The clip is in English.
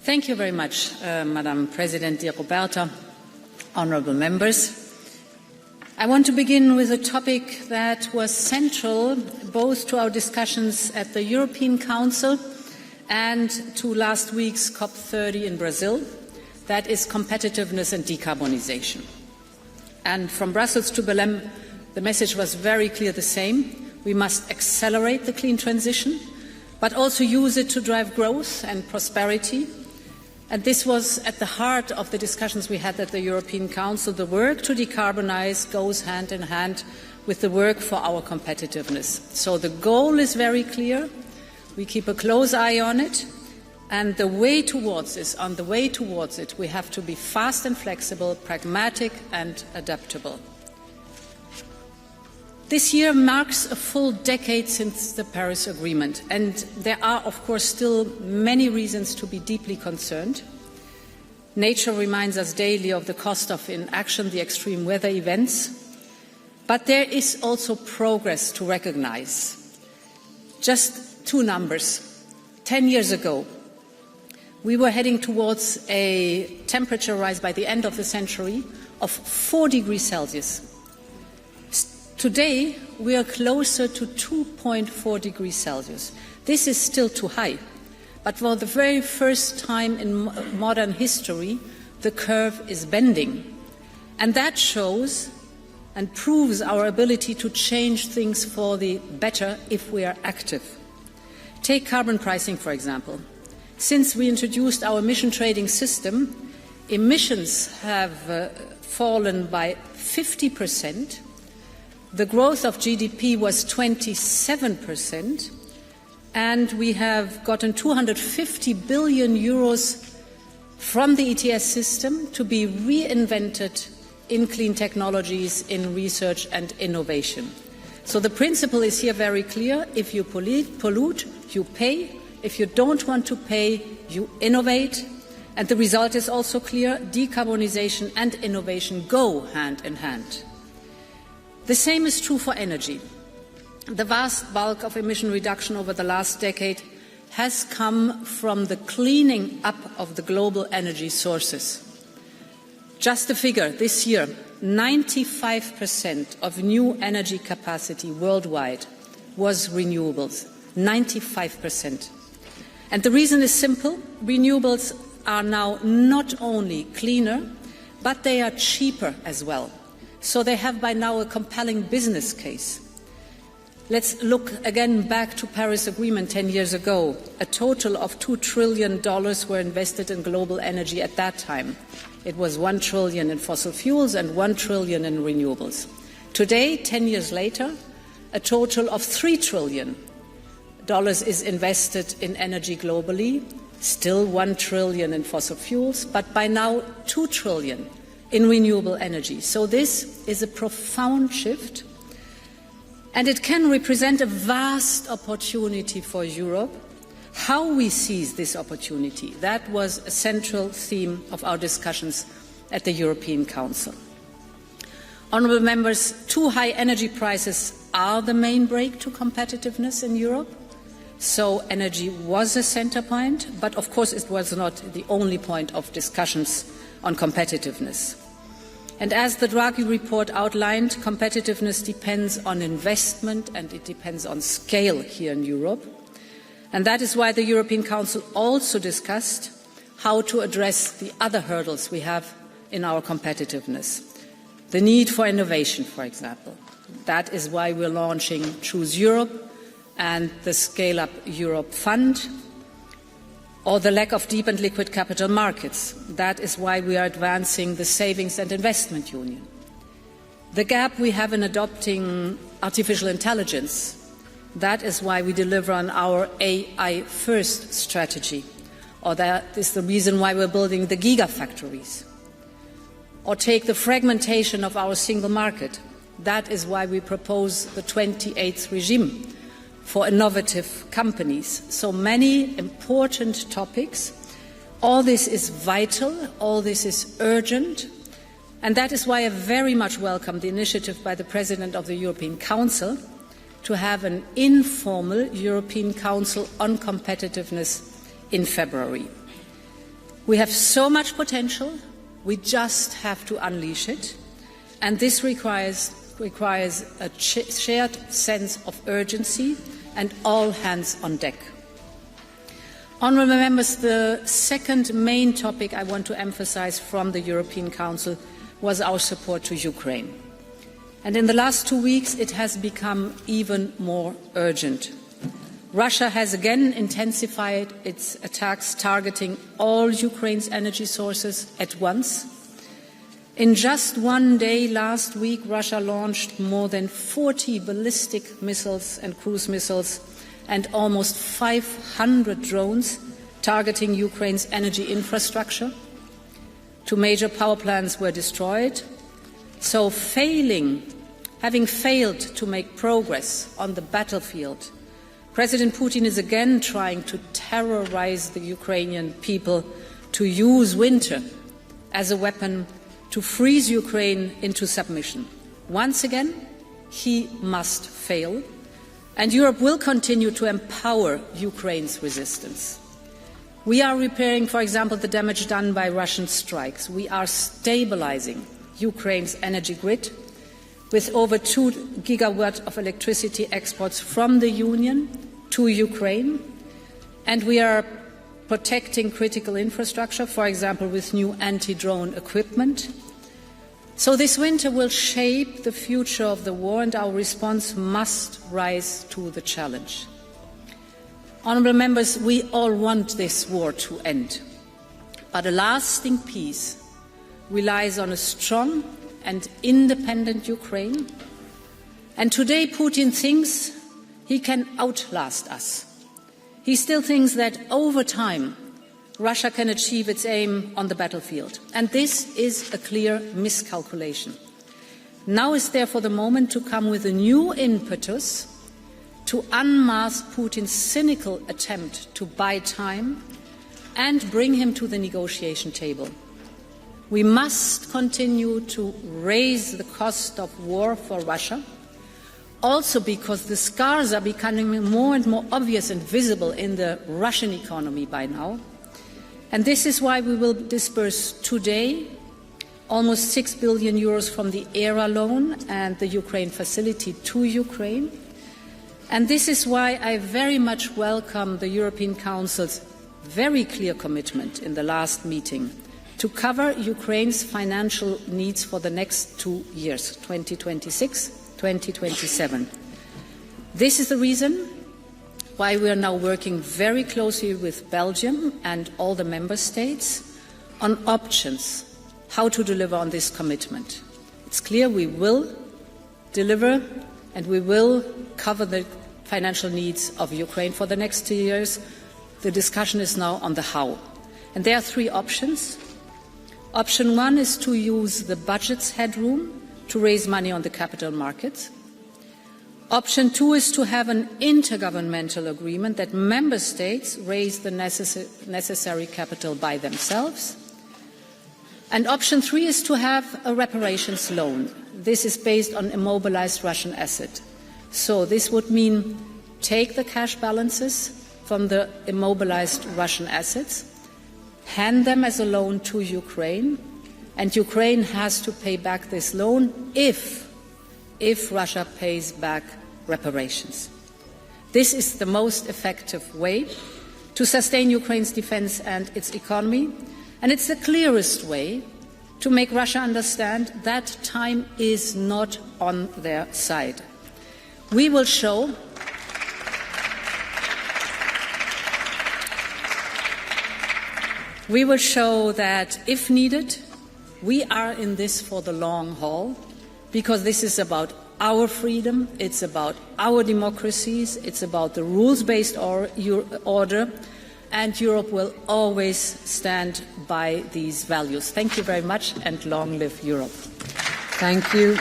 Thank you very much, Madam President, dear Roberta, honourable members. I want to begin with a topic that was central both to our discussions at the European Council and to last week's COP30 in Brazil. That is competitiveness and decarbonisation. And from Brussels to Berlin, the message was very clear the same. We must accelerate the clean transition, but also use it to drive growth and prosperity. And this was at the heart of the discussions we had at the European Council. The work to decarbonise goes hand in hand with the work for our competitiveness. So the goal is very clear. We keep a close eye on it. And the way towards this, on the way towards it, we have to be fast and flexible, pragmatic and adaptable. This year marks a full decade since the Paris Agreement, and there are, of course, still many reasons to be deeply concerned. Nature reminds us daily of the cost of inaction, the extreme weather events, but there is also progress to recognise. Just two numbers. 10 years ago, we were heading towards a temperature rise by the end of the century of 4 degrees Celsius. Today, we are closer to 2.4 degrees Celsius. This is still too high, but for the very first time in modern history, the curve is bending. And that shows and proves our ability to change things for the better if we are active. Take carbon pricing, for example. Since we introduced our emission trading system, emissions have fallen by 50%. The growth of GDP was 27%, and we have gotten 250 billion euros from the ETS system to be reinvented in clean technologies, in research and innovation. So the principle is here very clear. If you pollute, you pay. If you don't want to pay, you innovate. And the result is also clear. Decarbonisation and innovation go hand in hand. The same is true for energy. The vast bulk of emission reduction over the last decade has come from the cleaning up of the global energy sources. Just a figure, this year, 95% of new energy capacity worldwide was renewables, 95%. And the reason is simple. Renewables are now not only cleaner, but they are cheaper as well. So they have by now a compelling business case. Let's look again back to Paris Agreement 10 years ago. A total of $2 trillion were invested in global energy at that time. It was $1 trillion in fossil fuels and $1 trillion in renewables. Today, 10 years later, a total of $3 trillion is invested in energy globally, still $1 trillion in fossil fuels, but by now $2 trillion in renewable energy. So this is a profound shift, and it can represent a vast opportunity for Europe. How we seize this opportunity, that was a central theme of our discussions at the European Council. Honourable members, too high energy prices are the main brake to competitiveness in Europe. So energy was a centre point, but of course it was not the only point of discussions on competitiveness. And as the Draghi report outlined, competitiveness depends on investment and it depends on scale here in Europe. And that is why the European Council also discussed how to address the other hurdles we have in our competitiveness. The need for innovation, for example. That is why we're launching Choose Europe and the Scale Up Europe Fund, or the lack of deep and liquid capital markets. That is why we are advancing the Savings and Investment Union. The gap we have in adopting artificial intelligence. That is why we deliver on our AI First strategy. Or that is the reason why we're building the gigafactories. Or take the fragmentation of our single market. That is why we propose the 28th regime for innovative companies. So many important topics. All this is vital, all this is urgent, and that is why I very much welcome the initiative by the President of the European Council to have an informal European Council on competitiveness in February. We have so much potential, we just have to unleash it, and this requires a shared sense of urgency and all hands on deck. Honourable members, the second main topic I want to emphasise from the European Council was our support to Ukraine. And in the last 2 weeks, it has become even more urgent. Russia has again intensified its attacks targeting all Ukraine's energy sources at once. In just one day last week, Russia launched more than 40 ballistic missiles and cruise missiles and almost 500 drones targeting Ukraine's energy infrastructure. 2 major power plants were destroyed. So having failed to make progress on the battlefield, President Putin is again trying to terrorize the Ukrainian people to use winter as a weapon to freeze Ukraine into submission. Once again, he must fail, and Europe will continue to empower Ukraine's resistance. We are repairing, for example, the damage done by Russian strikes. We are stabilizing Ukraine's energy grid with over 2 gigawatts of electricity exports from the Union to Ukraine, and we are protecting critical infrastructure, for example, with new anti-drone equipment. So this winter will shape the future of the war, and our response must rise to the challenge. Honourable members, we all want this war to end, but a lasting peace relies on a strong and independent Ukraine. And today Putin thinks he can outlast us. He still thinks that over time Russia can achieve its aim on the battlefield. And this is a clear miscalculation. Now is therefore the moment to come with a new impetus to unmask Putin's cynical attempt to buy time and bring him to the negotiation table. We must continue to raise the cost of war for Russia, also because the scars are becoming more and more obvious and visible in the Russian economy by now. And this is why we will disburse today almost 6 billion euros from the ERA loan and the Ukraine facility to Ukraine. And this is why I very much welcome the European Council's very clear commitment in the last meeting to cover Ukraine's financial needs for the next 2 years, 2026, 2027. This is the reason why we are now working very closely with Belgium and all the member states on options, how to deliver on this commitment. It's clear we will deliver and we will cover the financial needs of Ukraine for the next 2 years. The discussion is now on the how. And there are 3 options. Option 1 is to use the budget's headroom to raise money on the capital markets. Option 2 is to have an intergovernmental agreement that member states raise the necessary capital by themselves. And option 3 is to have a reparations loan. This is based on immobilized Russian asset. So this would mean take the cash balances from the immobilized Russian assets, hand them as a loan to Ukraine, and Ukraine has to pay back this loan if Russia pays back reparations. This is the most effective way to sustain Ukraine's defense and its economy, and it's the clearest way to make Russia understand that time is not on their side. We will show that, if needed, we are in this for the long haul, because this is about our freedom, it's about our democracies, it's about the rules-based order, and Europe will always stand by these values. Thank you very much, and long live Europe. Thank you.